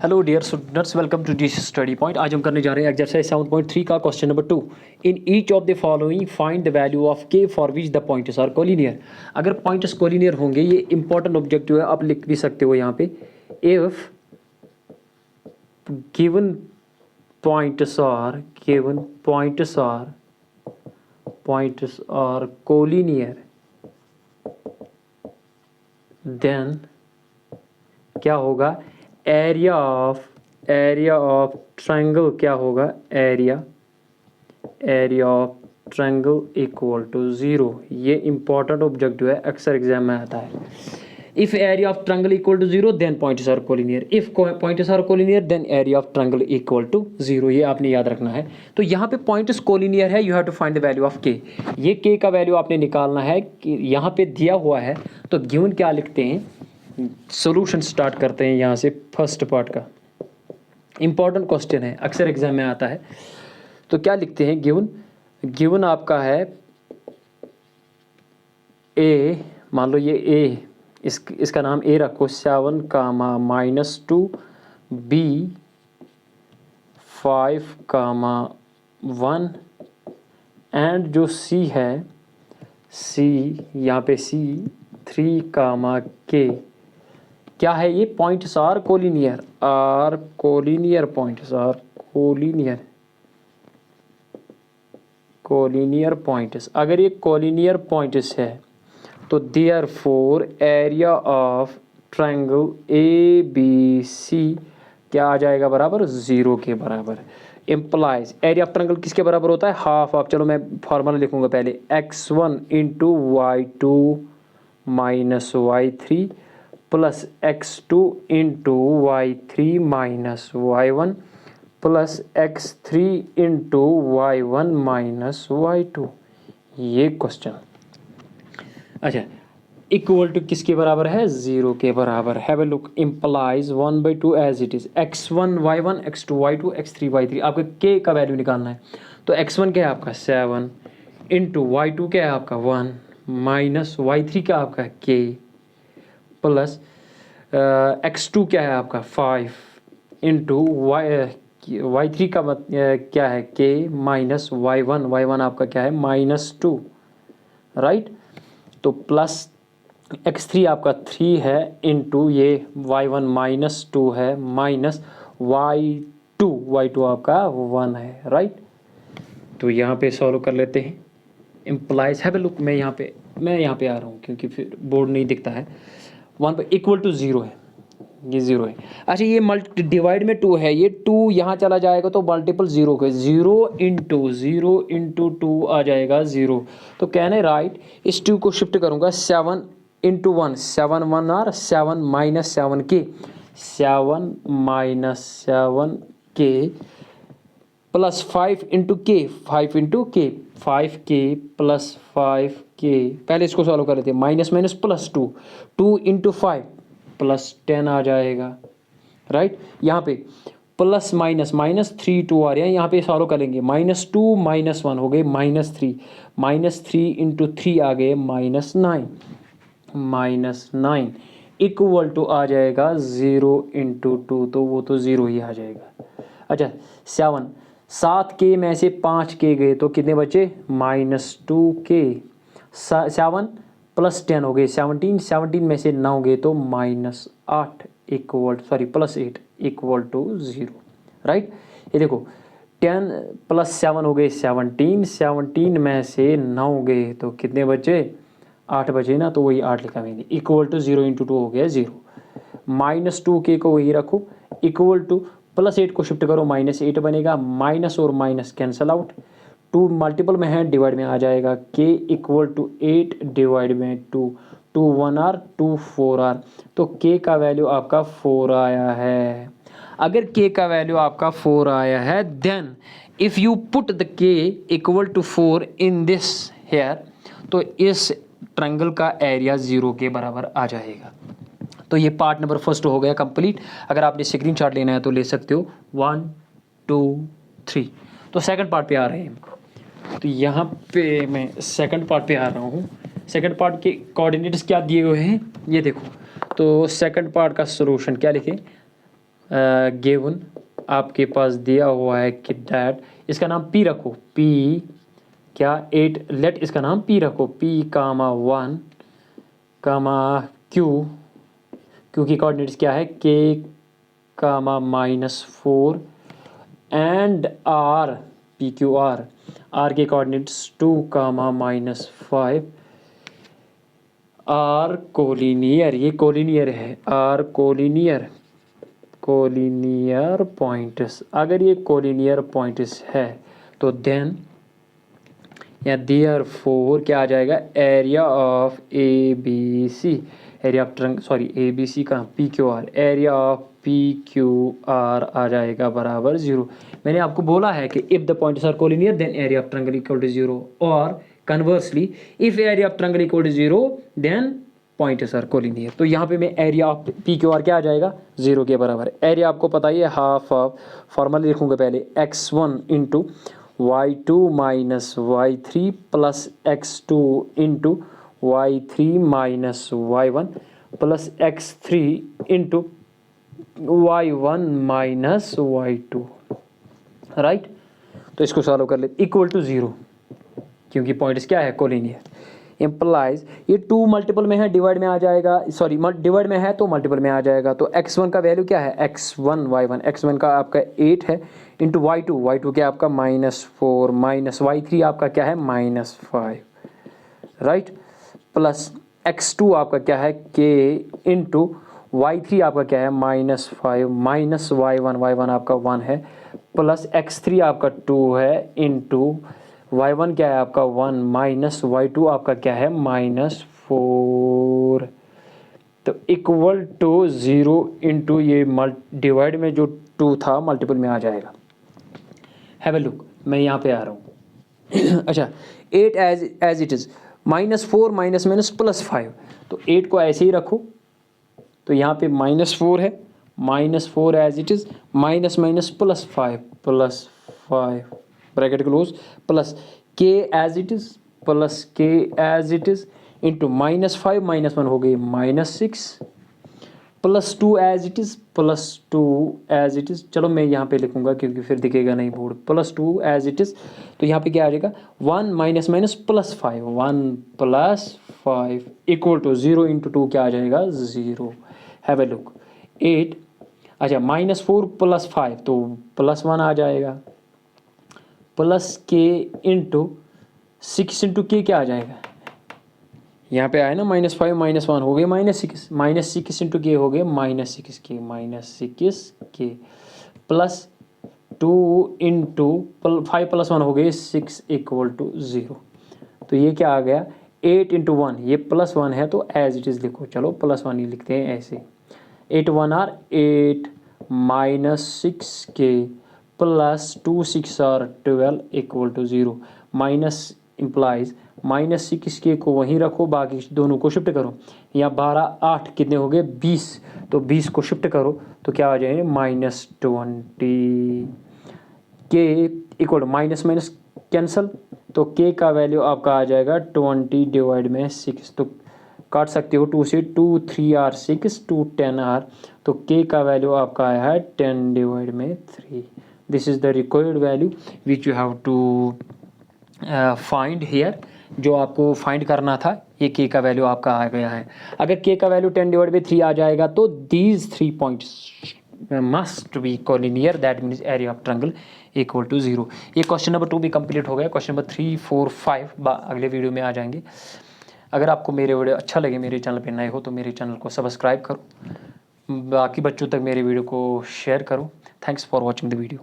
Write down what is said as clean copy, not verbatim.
Hello dear students, welcome to this study point. आज हम करने जा रहे हैं एक्सरसाइज 7.3 का question number 2। In each of the following find the value of k for which the points are collinear. अगर points collinear होंगे, ये इंपॉर्टेंट ऑब्जेक्टिव है, आप लिख भी सकते हो यहाँ पे। If given points are collinear, then क्या होगा? एरिया ऑफ ट्रायंगल क्या होगा? Area of triangle equal to 0। ये इंपॉर्टेंट ऑब्जेक्टिव है, अक्सर एग्जाम में आता है। If area of triangle equal to 0 then points are collinear. If points are collinear then area of triangle equal to 0। ये आपने याद रखना है। तो यहाँ पे पॉइंट्स कोलिनियर है, you have to find the value of k. ये के का वैल्यू आपने निकालना है कि यहाँ पे दिया हुआ है। तो गिवन क्या लिखते हैं, सॉल्यूशन स्टार्ट करते हैं यहाँ से। फर्स्ट पार्ट का इंपॉर्टेंट क्वेश्चन है, अक्सर एग्जाम में आता है। तो क्या लिखते हैं? गिवन आपका है ए, मान लो ये ए, इसका नाम ए रखो, 7 कामा -2, बी 5 कामा 1, एंड जो सी है, सी यहाँ पे सी 3 कामा के। क्या है ये? Points are collinear, points are collinear points. अगर ये कोलिनियर पॉइंट्स है तो therefore area of triangle A B C क्या आ जाएगा? बराबर 0 के बराबर। इम्प्लाइज एरिया ऑफ ट्रायंगल किसके बराबर होता है? हाफ ऑफ, चलो मैं फॉर्मूला लिखूंगा पहले, x1 into y2 minus y3 plus x2 into y3 minus y1 plus x3 into y1 minus y2। ये क्वेश्चन अच्छा इक्वल टू किसके बराबर है? 0 के बराबर। Have a look, implies 1/2 as it is, x1 y1 x2 y2 x3 y3। आपको k का value निकालना है। तो x1 क्या है आपका? 7 इंटू y2 क्या है आपका? 1 माइनस y3 क्या आपका? k प्लस x2 क्या है आपका? 5 इंटू y3 का क्या है? k माइनस y1 आपका क्या है? -2, राइट। तो प्लस x3 आपका 3 है इंटू ये y1 -2 है माइनस y2 आपका 1 है, राइट। तो यहाँ पे सॉल्व कर लेते हैं। इम्प्लाइज हैव अ लुक, मैं यहाँ पे आ रहा हूँ क्योंकि फिर बोर्ड नहीं दिखता है। 1 पर इक्वल टू 0 है, ये 0 है। अच्छा ये डिवाइड में 2 है, ये 2 यहाँ चला जाएगा तो मल्टीपल 0 के 0 इंटू 2 आ जाएगा 0। तो कहने राइट, इस 2 को शिफ्ट करूँगा 7 इंटू 1, 7 1 और 7 माइनस 7 के, 7 माइनस 7 के प्लस 5 इंटू के, 5 के प्लस 5 के। पहले इसको सॉल्व कर लेते हैं, माइनस प्लस 2 इंटू 5 प्लस 10 आ जाएगा, राइट। यहाँ पे प्लस माइनस 3 2 आ रहे हैं, यहाँ पे सॉल्व करेंगे। -2 -1 हो गए -3 इंटू 3 आ गए -9 इक्वल टू आ जाएगा 0 इंटू 2, तो वो तो 0 ही आ जाएगा। अच्छा 7 के में से 5 के गए तो कितने बचे? -2 के। 7 प्लस 10 हो गए 17 में से 9 गए तो -8 प्लस 8 इक्वल टू 0, राइट। ये देखो 10 प्लस 7 हो गए 17 में से 9 गए तो कितने बचे? 8 बचे ना, तो वही 8 लिखा मैंने। इक्वल टू 0 इंटू 2 हो गया 0। -2 के को वही रखो, इक्वल टू प्लस 8 को शिफ्ट करो, -8 बनेगा। माइनस और माइनस कैंसल आउट, 2 मल्टीपल में है, डिवाइड में आ जाएगा। k इक्वल टू 8 डिवाइड में 2 1 आर 2 4 आर, तो k का वैल्यू आपका 4 आया है। अगर k का वैल्यू आपका 4 आया है then if you put the k equal to 4 in this here, तो इस ट्रायंगल का एरिया 0 के बराबर आ जाएगा। तो ये पार्ट नंबर फर्स्ट हो गया कंप्लीट। अगर आपने स्क्रीनशॉट लेना है तो ले सकते हो। 1 2 3। तो सेकंड पार्ट पे आ रहे हैं। तो यहाँ पे मैं सेकंड पार्ट पे आ रहा हूँ। सेकंड पार्ट के कोऑर्डिनेट्स क्या दिए हुए हैं ये देखो। तो सेकंड पार्ट का सॉल्यूशन क्या लिखें? गिवन आपके पास दिया हुआ है कि दैट, इसका नाम पी रखो, पी क्या 8, लेट इसका नाम पी रखो, P comma 1 comma Q, Q की कोऑर्डिनेट्स क्या है k comma -4 and R, P Q R, R के कोऑर्डिनेट्स 2 कामा -5, आर कोलिनियर, ये कोलिनियर है, आर कोलिनियर, कोलिनियर पॉइंट्स, अगर ये कोलिनियर पॉइंट्स है तो देन या देयरफॉर क्या आ जाएगा, area of A B C, area of triangle sorry A B C का P Q R, area of P Q R आ जाएगा बराबर 0। मैंने आपको बोला है कि if the points are collinear then area of triangle equal to 0, और conversely if area of triangle equal to 0 then points are collinear. तो यहाँ पे मैं area of P Q R क्या आ जाएगा, 0 के बराबर। एरिया आपको पता ही है, हाफ ऑफ, फॉर्मली लिखूंगा पहले x1 into y2 minus y3 plus x2 into y3 minus y1 plus x3 into y1 minus y2, right. तो इसको सॉल्व कर ले, इक्वल टू 0, क्योंकि पॉइंट्स क्या है, कोलिनियर। इम्प्लाइज ये 2 मल्टीपल में है, डिवाइड में आ जाएगा, सॉरी डिवाइड में है तो मल्टीपल में आ जाएगा। तो x1 का वैल्यू क्या है, x1 y1, x1 का आपका 8 है इंटू y2, y2 क्या आपका -4 माइनस y3 आपका क्या है -5, राइट, प्लस x2 आपका क्या है k इंटू y3 आपका क्या है -5 माइनस y1 आपका 1 है, प्लस x3 आपका 2 है इंटू y1 क्या है आपका 1 माइनस y2 आपका क्या है -4, तो इक्वल टू 0 इंटू ये डिवाइड में जो 2 था मल्टीपल में आ जाएगा। हैव ए लुक, मैं यहाँ पे आ रहा हूँ। अच्छा, 8 एज इट इज़, -4 माइनस +5, तो 8 को ऐसे ही रखो, तो यहाँ पे -4 है, -4 as it is, minus +5 bracket close, plus k as it is, plus k as it is into -5 -1 हो गई -6, plus 2 as it is, plus 2 as it is, चलो मैं यहाँ पे लिखूँगा क्योंकि फिर दिखेगा नहीं board, plus 2 as it is, तो यहाँ पे क्या आ जाएगा 1 माइनस +5, 1 + 5 इक्वल टू 0 इंटू 2 क्या आ जाएगा 0। हैव ए लुक, 8, अच्छा -4 + 5 तो +1 आ जाएगा, प्लस k इंटू 6 इंटू के क्या आ जाएगा, यहाँ पे आया ना -5 -1 हो गए -6, -6 इंटू के हो गए -6k प्लस 2 इंटू 5 + 1 हो गए 6 इक्वल टू 0। तो ये क्या आ गया 8 इंटू 1, ये +1 है तो एज इट इज़ लिखो, चलो +1 ही लिखते हैं ऐसे, 8 1 are 8 -6k plus 2 6 are 12 equal to 0, minus implies -6k को वहीं रखो, बाकी दोनों को शिफ्ट करो, यहाँ 12 8 कितने हो गए 20, तो 20 को शिफ्ट करो तो क्या आ जाएंगे -20, k equal minus minus cancel, तो k का वैल्यू आपका आ जाएगा 20 डिवाइड में 6, तो काट सकते हो 2 से, 2 3 आर 6 2 10 आर, तो k का वैल्यू आपका आया है 10 डिवाइड में 3। This is the required value which you have to find here, जो आपको फाइंड करना था, ये k का वैल्यू आपका आ गया है। अगर k का वैल्यू 10 डिवाइड बाई 3 आ जाएगा तो these 3 points must be collinear, that means area of triangle equal to 0। ये क्वेश्चन नंबर 2 भी कंप्लीट हो गया। क्वेश्चन नंबर 3 4 5 अगले वीडियो में आ जाएंगे। अगर आपको मेरे वीडियो अच्छा लगे, मेरे चैनल पर नए हो तो मेरे चैनल को सब्सक्राइब करो, बाकी बच्चों तक मेरे वीडियो को शेयर करो। Thanks for watching the video.